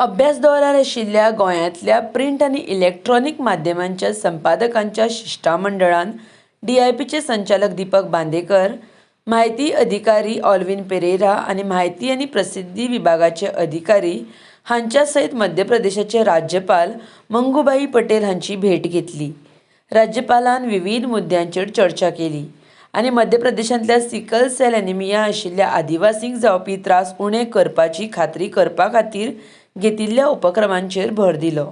अभ्यास दौऱ्यार आशिल्ल्या गोंयांतल्या प्रिंट आनी इलेक्ट्रॉनिक माध्यमांच्या संपादकांच्या शिष्टमंडळान DIPचे संचालक दीपक बांदेकर, म्हायती अधिकारी ऑल्विन पेरेरा आनी म्हायती आनी प्रसिद्धी विभागाचे अधिकारी हांच्या सयत मध्य प्रदेशाचे राज्यपाल मंगूभाई पटेल हांची भेट घेतली। राज्यपालान विविध मुद्द्यांचेर चर्चा केली आनी मध्य प्रदेशांतल्या सिकल सेल एनिमिया आशिल्ल्या आदिवासींक जावपी त्रास उणे करपाची खात्री करपा खातीर घेतिल्ल्या उपक्रमांचेर भर दिलो।